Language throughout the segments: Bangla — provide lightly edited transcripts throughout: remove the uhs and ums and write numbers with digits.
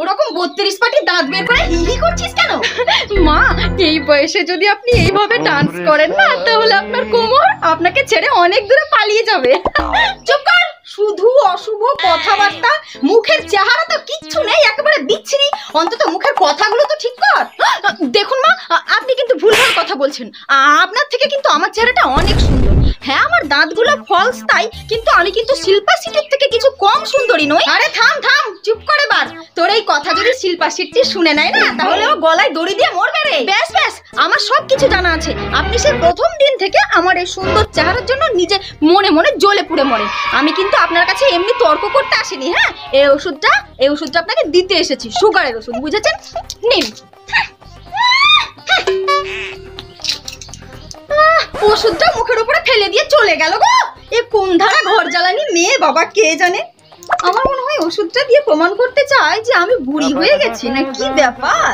ওরকম 32 পাটি দাঁত বের করে হি হি করছিস কেন? মা, এই বয়সে যদি আপনি এইভাবে ডান্স করেন না, তাহলে আপনার কোমর আপনাকে ছেড়ে অনেক দূরে পালিয়ে যাবে। চুপ কর, শুধু অশুভ কথাবার্তা, মুখের চেহারা তো কিচ্ছু নেই, একেবারে বিচ্ছিরি। অন্তত মুখের কথাগুলো তো ঠিক কর। দেখুন মা, আপনি কিন্তু ভুলভাল কথা বলছেন। আপনার থেকে কিন্তু আমার চেহারাটা অনেক সুন্দর। হ্যাঁ, আমার দাঁতগুলো ফলস তাই, কিন্তু আমি কিন্তু শিল্পা শিটির থেকে কিছু কম সুন্দরী নই। আরে থাম থাম, চুপ করে বার। তোর এই কথা যদি শিল্পা শিট্টি শুনে নেয় না, তাহলে ও গলায় দড়ি দিয়ে মরবে রে। ব্যাস ব্যাস, আমার সব কিছু জানা আছে। আপনি সে প্রথম দিন থেকে আমার এই সুন্দর চেহারার জন্য নিজে মনে মনে জ্বলে পুড়ে মরেন। আমি কিন্তু আপনার কাছে এমনি তর্ক করতে আসিনি। হ্যাঁ, এই ওষুধটা আপনাকে দিতে এসেছি, সুগারের ওষুধ, বুঝেছেন? নিন। ওষুধটা মুখের উপরে ফেলে দিয়ে চলে গেল গো। এ কোন ধারা ঘর জ্বালানি মেয়ে বাবা কে জানে। আমার মনে হয় ওষুধটা দিয়ে প্রমাণ করতে চায় যে আমি বুড়ি হয়ে গেছি, না কি ব্যাপার?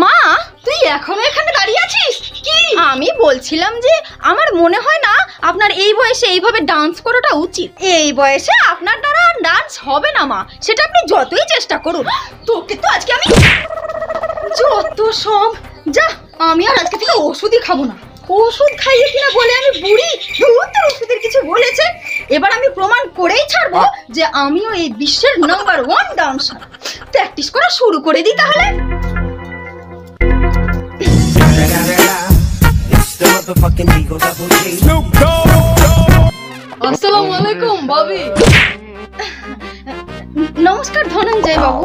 মা, তুই এখনো এখানে দাঁড়িয়ে আছিস? কি? আমি বলছিলাম যে আমার মনে হয় না আপনার এই বয়সে এইভাবে ডান্স করাটা উচিত। এই বয়সে আপনার দ্বারা ডান্স হবে না মা, সেটা আপনি যতই চেষ্টা করুন। তোকে তো আজকে আমি যত সব যা, আমি আর আজকে থেকে ওষুধই খাবো না। ওষুধ খাইয়ে কিনা বলে আমি বুড়ি? তোর ওষুধের কিছু বলেছে? এবার আমি প্রমাণ করেই ছাড়বো যে আমিও এই বিশ্বের নাম্বার 1 ডান্সার। প্র্যাকটিস করা শুরু করে দিই তাহলে। আসসালামু আলাইকুম ভাবি। নমস্কার ধনঞ্জয় বাবু।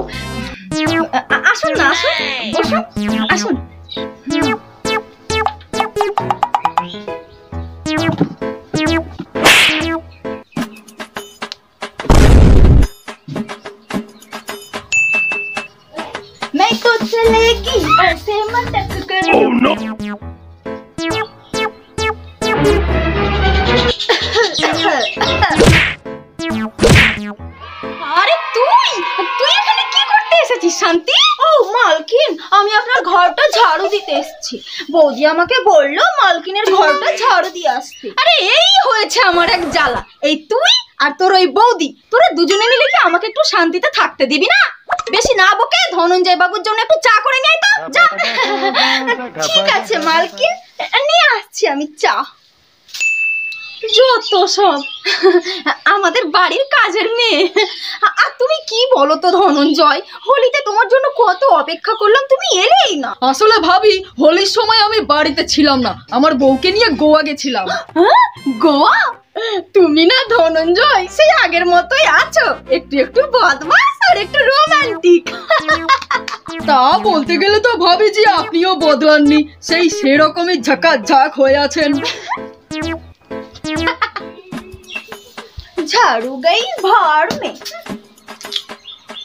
আসুন না, আসুন, বসুন, আসুন। मैं तो चलेगी ऐसे मटक कर। Oh no! আরে তুই এখানে কি করতে এসেছিস শান্তি? ও মালকিন, আমি আপনার ঘরটা ঝাড়ু দিতে এসেছি। বৌদি আমাকে বললো মালকিনের ঘরটা ঝাড়ু দিয়ে আসতে। আরে এই হয়েছে আমার এক জ্বালা। এই তুই আর তোর ওই বৌদি, তোরা দুজনে মিলে কি আমাকে একটু শান্তিতে থাকতে দিবি না? বেশি না বকে ধনঞ্জয় বাবুর জন্য একটু চা করে নিয়ে আয় তো, যা। ঠিক আছে মালকিন, নিয়ে আসছি আমি চা। যত সব আমাদের বাড়ির কাজের মেয়ে। আর তুমি কি বলো তো ধনঞ্জয়, হোলিতে তোমার জন্য কত অপেক্ষা করলাম, তুমি এলেই না। আসলে ভাবি, হোলির সময় আমি বাড়িতে ছিলাম না, আমার বউকে নিয়ে গোয়া গেছিলাম। গোয়া? তুমি না ধনঞ্জয় সেই আগের মতোই আছো, একটু একটু বদমাস আর একটু রোমান্টিক। তা বলতে গেলে তো ভাবি জি আপনিও বদলাননি, সেই সেরকমই ঝাঁকাঝাঁক হয়ে আছেন। ঝাড়ু গাই ভাড় মে।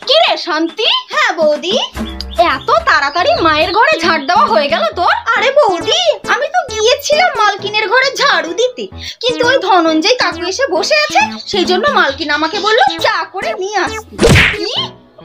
কি রে শান্তি? হ্যাঁ বৌদি। এত তাড়াতাড়ি মায়ের ঘরে ঝাড় দেওয়া হয়ে গেল তোর? আরে বৌদি, আমি তো গিয়েছিলাম মালকিনের ঘরে ঝাড়ু দিতে, কিন্তু ওই ধনঞ্জয় কাকু এসে বসে আছে, সেই জন্য মালকিন আমাকে বললো চা করে নিয়ে আসতে। কি?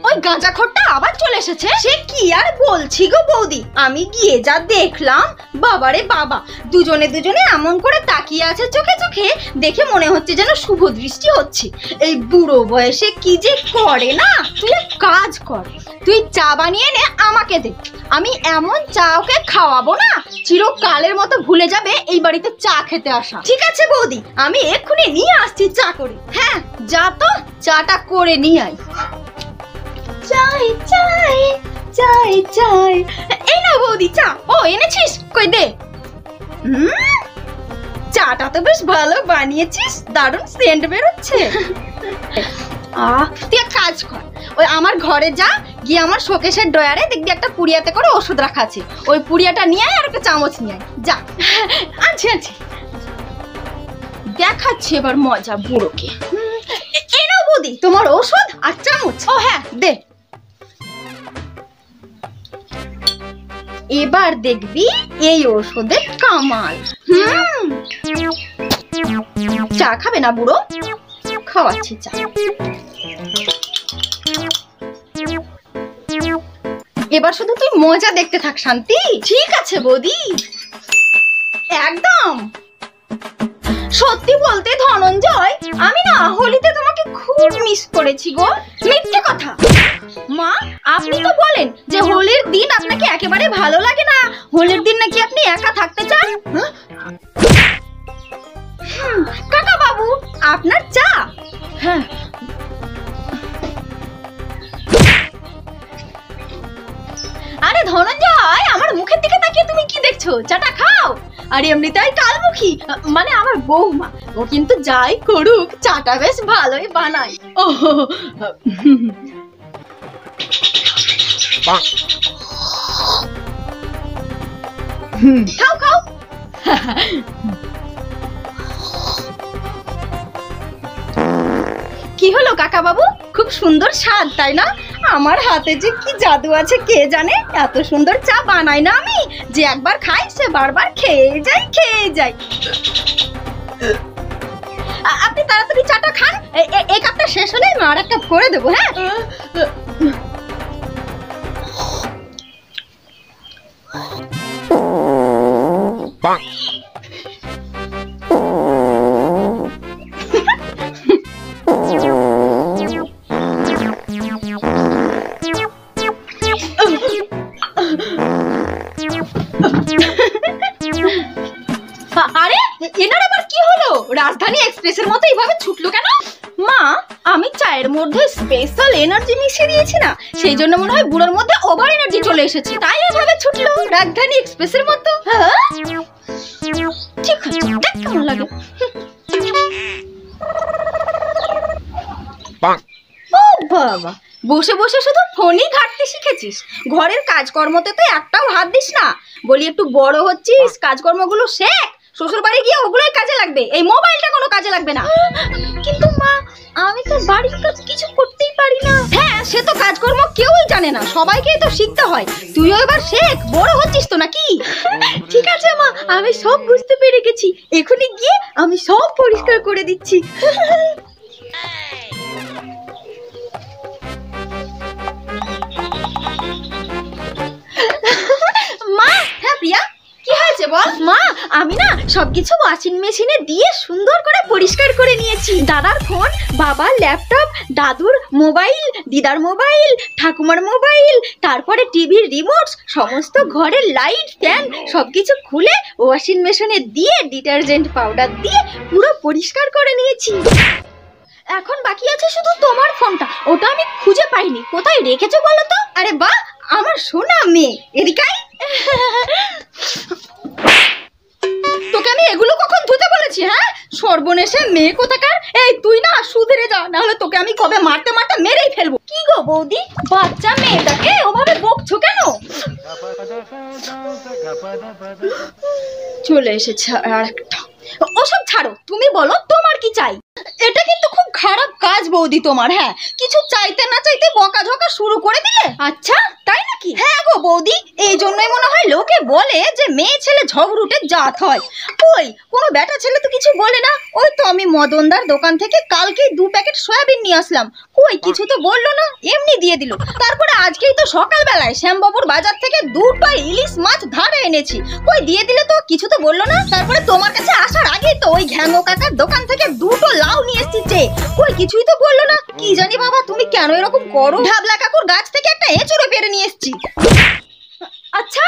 ওই গাঁজাখোরটা আবার চলে এসেছে? সে কি আর বলছি গো বৌদি, আমি গিয়ে যা দেখলাম, বাবারে বাবা, দুজনে এমন করে তাকিয়ে আছে চোখে চোখে, দেখে মনে হচ্ছে যেন শুভ দৃষ্টি হচ্ছে। এই বুড়ো বয়সে কি যে করে না। তুই এক কাজ কর, তুই চা বানিয়ে নে আমাকে দে, আমি এমন চা ওকে খাওয়াবো না, চিরকালের মতো ভুলে যাবে এই বাড়িতে চা খেতে আসা। ঠিক আছে বৌদি, আমি এক্ষুনি নিয়ে আসছি চা করে। হ্যাঁ যা তো, চাটা করে নিয়ে আয়। চাই চাই চাই চাই। এই না বৌদি চা। ও এনেছিস? কই দে। চাটা তো বেশ ভালো বানিয়েছিস, দারুণ সেন্ট বেরোচ্ছে। তুই এক কাজ কর, ওই আমার ঘরে যা, গিয়ে আমার শোকেশের ড্রয়ারে দেখবি একটা পুড়িয়াতে করে ওষুধ রাখা আছে, ওই পুড়িয়াটা নিয়ে আয় আর একটা চামচ নিয়ে আয়, যা। আচ্ছা আচ্ছা, দেখাচ্ছি এবার মজা বুড়োকে। এই নাও বৌদি তোমার ওষুধ আর চামচ। ও হ্যাঁ দে। এবার দেখবি এই ওষুধের কামাল। চা খাবে না বুড়ো? খাওয়াচ্ছি চা। এবার শুধু তুই মজা দেখতে থাক শান্তি। ঠিক আছে বৌদি, একদম। সত্যি বলতে ধনঞ্জয়, আমি না হোলিতে তোমাকে খুব মিস করেছি গো। মিথ্যে কথা। মা, আপনি তো বলেন যে হোলির দিন আপনাকে একেবারে ভালো লাগে না, হোলির দিন নাকি আপনি একা থাকতে চান। কাকা বাবু, আপনার চা। হ্যাঁ। আরে ধনঞ্জয়, আমার মুখের দিকে তাকিয়ে তুমি কি দেখছো? চাটা খাও। আরে এমনিতেই কালমুখী, মানে আমার বৌমা, ও কিন্তু যাই করুক চাটা বেশ ভালোই বানায়। ও খাও খাও। কি হলো কাকা বাবু, খুব সুন্দর স্বাদ তাই না? আমার হাতে যে কি জাদু আছে কে জানে, এত সুন্দর চা বানাই না আমি, যে একবার খাই সে বারবার খেয়ে যাই। আপনি তাড়াতাড়ি চাটা খান, এই কাপটা শেষ হলে আমি আর একটা করে দেবো। হ্যাঁ, আরে এনার আবার কি হলো? রাজধানী এক্সপ্রেসের মতো এইভাবে ছুটলো কেন? মা, আমি চায়ের মধ্যে স্পেশাল এনার্জি মিশিয়ে দিয়েছি না, সেই জন্য মনে হয় বুড়োর মধ্যে ওভার এনার্জি চলে এসেছে, তাই এভাবে ছুটলো রাজধানী এক্সপ্রেসের মতো। হ্যাঁ ঠিক আছে, দেখ কেমন লাগে। ও বাবা, বসে বসে শুধু ফোনই ঘাটতে শিখেছিস, ঘরের কাজকর্মতে তো একটাও হাত দিস না। বলি একটু বড় হচ্ছিস, কাজকর্মগুলো শেখ, শ্বশুর বাড়ি গিয়ে ওগুলোই কাজে লাগবে, এই মোবাইলটা কোনো কাজে লাগবে না। কিন্তু মা, আমি তো বাড়ির কাজ কিছু করতেই পারি না। হ্যাঁ, সে তো কাজকর্ম কেউই জানে না, সবাইকেই তো শিখতে হয়। তুইও এবার শেখ, বড় হচ্ছিস তো নাকি? ঠিক আছে মা, আমি সব বুঝতে পেরে গেছি, এখনই গিয়ে আমি সব পরিষ্কার করে দিচ্ছি। মা, হ্যাঁ প্রিয়া, কি হয়েছে বল? মা, আমি না সবকিছু ওয়াশিং মেশিনে দিয়ে সুন্দর করে পরিষ্কার করে নিয়েছি। দাদার ফোন, বাবার ল্যাপটপ, দাদুর মোবাইল, দিদার মোবাইল, ঠাকুমার মোবাইল, তারপরে টিভির রিমোট, সমস্ত ঘরের লাইট, ফ্যান সবকিছু খুলে ওয়াশিং মেশিনে দিয়ে ডিটারজেন্ট পাউডার দিয়ে পুরো পরিষ্কার করে নিয়েছি। এখন বাকি আছে শুধু তোমার ফোনটা, ওটা আমি খুঁজে পাইনি, কোথায় রেখেছো বলো তো? আরে বাহ, আমার সোনা মেয়ে, এদিকাই। তোকে আমি এগুলো কখন ধুতে বলেছি? হ্যাঁ, সর্বনেশে মেয়ে কোথাকার। এই তুই না সুধরে যা, না হলে তোকে আমি কবে মারতে মারতে মেরেই ফেলবো। কি গো বৌদি, বাচ্চা মেয়েটাকে ওভাবে বকছো কেন? চলে এসেছে আর একটা। ওসব ছাড়ো, তুমি বলো তোমার কি চাই? এটা কিন্তু খুব খারাপ কাজ বৌদি তোমার। হ্যাঁ, কিছু চাইতে না চাইতে বকাঝকা শুরু করে দিলে। আচ্ছা তাই নাকি? হ্যাঁ গো বৌদি, এই জন্যই মনে হয় লোকে বলে যে মেয়ে ছেলে ঝগড়ুটে জাত হয়। কই, কোনো বেটা ছেলে তো কিছু বলে না। ওই তো আমি মদনদার দোকান থেকে কালকেই 2 প্যাকেট সয়াবিন নিয়ে আসলাম, কই কিছু তো বললো না, এমনি দিয়ে দিল। তারপরে আজকেই তো সকালবেলায় শ্যামবাবুর বাজার থেকে 2টা ইলিশ মাছ ধারে এনেছি, কই দিয়ে দিলে তো, কিছু তো বললো না। তারপরে তোমার কাছে আসার আগেই তো ওই ঘ্যাঙ্গো কাকার দোকান থেকে 2টো লাউ নিয়ে এসেছি, কই কিছুই তো বললো না। কি জানি বাবা, তুমি কেন এরকম করো? ঢাবলা কাকুর গাছ থেকে একটা এঁচড়ও পেরে নিয়ে এসেছি। আচ্ছা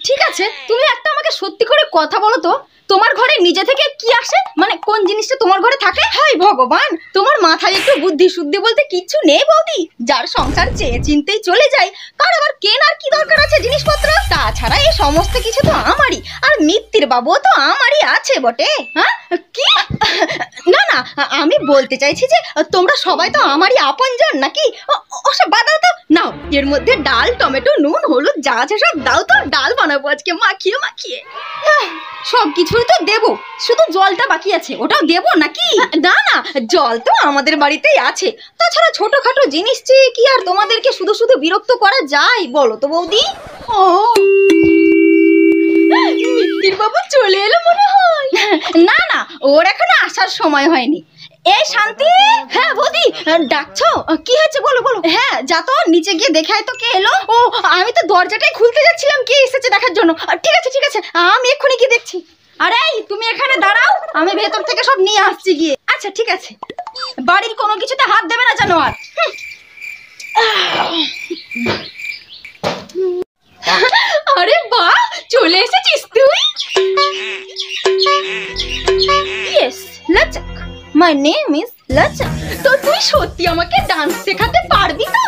ঠিক আছে, তুমি একটা আমাকে সত্যি করে কথা বলো তো, তোমার ঘরে নিজে থেকে কি আসে, মানে কোন জিনিসটা তোমার ঘরে থাকে? হাই ভগবান, তোমার মাথায় একটু বুদ্ধি শুদ্ধি বলতে কিচ্ছু নেই বৌদি। যার সংসার চেয়ে চিনতেই চলে যায়, কার আবার কেনার কি দরকার আছে জিনিসপত্র? তাছাড়া এই সমস্ত কিছু তো আমারই, আর মিত্তির বাবুও তো আমারই আছে বটে। হ্যাঁ কি? না না, আমি বলতে চাইছি যে তোমরা সবাই তো আমারই আপনজন নাকি? ওসব বাদাও তো, নাও এর মধ্যে ডাল, টমেটো, নুন, হলুদ যা আছে সব দাও তো, ডাল বানাবো আজকে মাখিয়ে মাখিয়ে। সব কিছুই তো দেবো, শুধু জলটা বাকি আছে, ওটাও দেবো নাকি? না না, জল তো আমাদের বাড়িতেই আছে। তাছাড়া ছোটখাটো জিনিস চেয়ে কি আর তোমাদেরকে শুধু শুধু বিরক্ত করা যায় বলো তো বৌদি? ও মিত্তির বাবু চলে এলো মনে হয়। না না, ওর এখনো আসার সময় হয়নি। এই শান্তি। হ্যাঁ বৌদি, ডাকছো? কি হয়েছে বলো বলো। হ্যাঁ যা তো, নিচে গিয়ে দেখে আয় তো কে এলো। ও আমি তো দরজাটাই খুলতে যাচ্ছিলাম কে এসেছে দেখার জন্য। ঠিক আছে ঠিক আছে, আমি এক্ষুনি গিয়ে দেখছি। আরে তুমি এখানে দাঁড়াও, আমি ভেতর থেকে সব নিয়ে আসছি গিয়ে। আচ্ছা ঠিক আছে, বাড়ির কোনো কিছুতে হাত দেবে না জানো আর। আরে বাহ, চলে এসেছিস তুই। Yes Lochok, my name is Lochok. তো তুই সত্যি আমাকে ডান্স শেখাতে পারবি তো?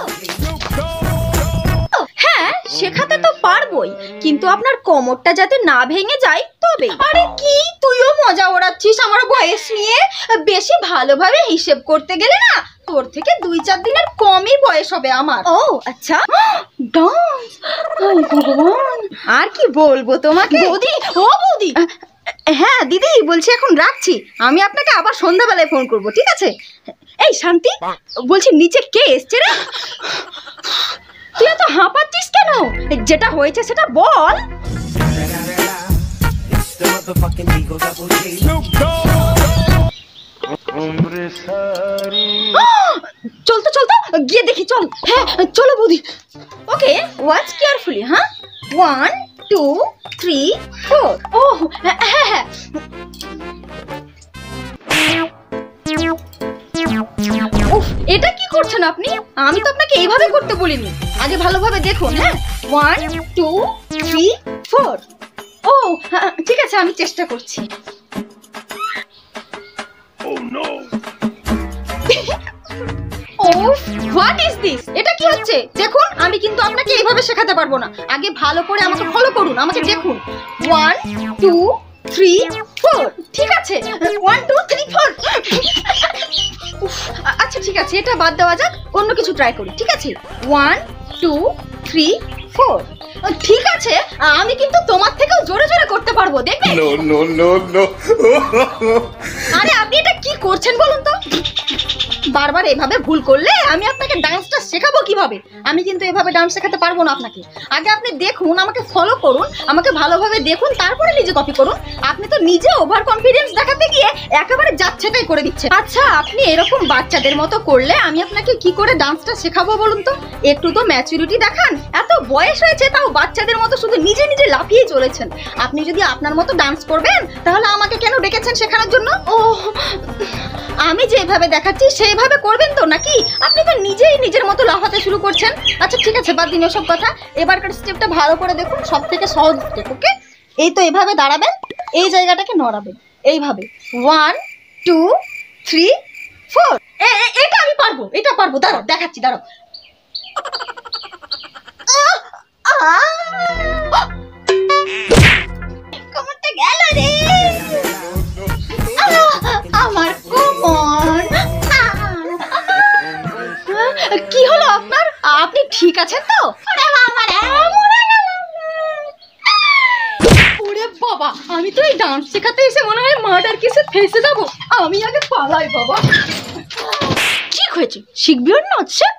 হ্যাঁ শেখাতে তো পারবোই, কিন্তু আপনার কোমরটা যাতে না ভেঙে যায় তবে। আরে কি তুইও মজা ওড়াচ্ছিস আমার বয়স নিয়ে? বেশি ভালোভাবে হিসেব করতে গেলে না তোর থেকে 2-4 দিনের কমই বয়স হবে আমার। ও আচ্ছা, ডান্স, ভগবান আর কি বলবো তোমাকে। বৌদি, ও বৌদি। হ্যাঁ দিদি বলছি এখন রাখছি, আমি আপনাকে আবার সন্ধ্যাবেলায় ফোন করব, ঠিক আছে? এই শান্তি, বলছি নিচে কে এসছে রে? তুই এত হাঁপাচ্ছিস কেন? যেটা হয়েছে সেটা বল। চল তো চল তো, গিয়ে দেখি চল। হ্যাঁ চলো বৌদি। ওকে ওয়াচ কেয়ারফুলি। হ্যাঁ 1 2 3 4। ও হ্যাঁ হ্যাঁ। উফ, এটা কি করছেন আপনি? আমি তো আপনাকে এইভাবে করতে বলিনি। আগে ভালোভাবে দেখুন। হ্যাঁ 1 2 3 4। ও ঠিক আছে, আমি চেষ্টা করছি। ওফ, হোয়াট ইজ দিস? এটা কি হচ্ছে? দেখুন আমি কিন্তু আপনাকে এইভাবে শেখাতে পারবো না। আগে ভালো করে আমাকে ফলো করুন, আমাকে দেখুন। 1 2 3 4। ঠিক আছে 1 2 3 4। আচ্ছা ঠিক আছে, এটা বাদ দেওয়া যাক, অন্য কিছু ট্রাই করি। ঠিক আছে 1 2 3 4। ঠিক আছে, আমি কিন্তু তোমার থেকেও জোরে জোরে করতে পারবো, দেখবে? No no no no. আরে আপনি এটা কি করছেন বলুন তো? বারবার এভাবে ভুল করলে আমি আপনাকে ডান্সটা শেখাবো কিভাবে? আমি কিন্তু এভাবে ডান্স শেখাতে পারবো না আপনাকে। আগে আপনি দেখুন, আমাকে ফলো করুন, আমাকে ভালোভাবে দেখুন, তারপরে নিজে কপি করুন। আপনি তো নিজে ওভার কনফিডেন্স দেখাতে গিয়ে একেবারে যাচ্ছেতাই করে দিচ্ছেন। আচ্ছা আপনি এরকম বাচ্চাদের মতো করলে আমি আপনাকে কি করে ডান্সটা শেখাবো বলুন তো? একটু তো ম্যাচুরিটি দেখান। এত বয়স হয়েছে তাও বাচ্চাদের মতো শুধু নিজে নিজে লাফিয়ে চলেছেন। আপনি যদি আপনার মতো ডান্স করবেন তাহলে আমাকে কেন ডেকেছেন শেখানোর জন্য? ও আমি যেভাবে দেখাচ্ছি সেইভাবে করবেন তো নাকি? আপনি তো নিজেই নিজের মতো লাফাতে শুরু করছেন। আচ্ছা ঠিক আছে, বাদ দিন ওসব কথা। এবারকার স্টেপটা ভালো করে দেখুন, সব থেকে সহজ স্টেপ। ওকে, এই তো এভাবে দাঁড়াবেন, এই জায়গাটাকে নড়াবেন এইভাবে। 1 2 3 4। এটা আমি পারবো, এটা পারবো। দাঁড়াও দেখাচ্ছি, দাঁড়াও। কোমরটা গেল রে, আমার কোমর। কি হলো আপনার? আপনি ঠিক আছেন তো? আরে বাবা রে, মরে গেলাম। ওরে বাবা, আমি তো এই ডান্স শেখাতে এসে মনে হয় মার্ডার কেসে ফেঁসে যাবো। আমি আগে পালাই বাবা। ঠিক হয়েছে, শিখবি ওর নাচ শেখ।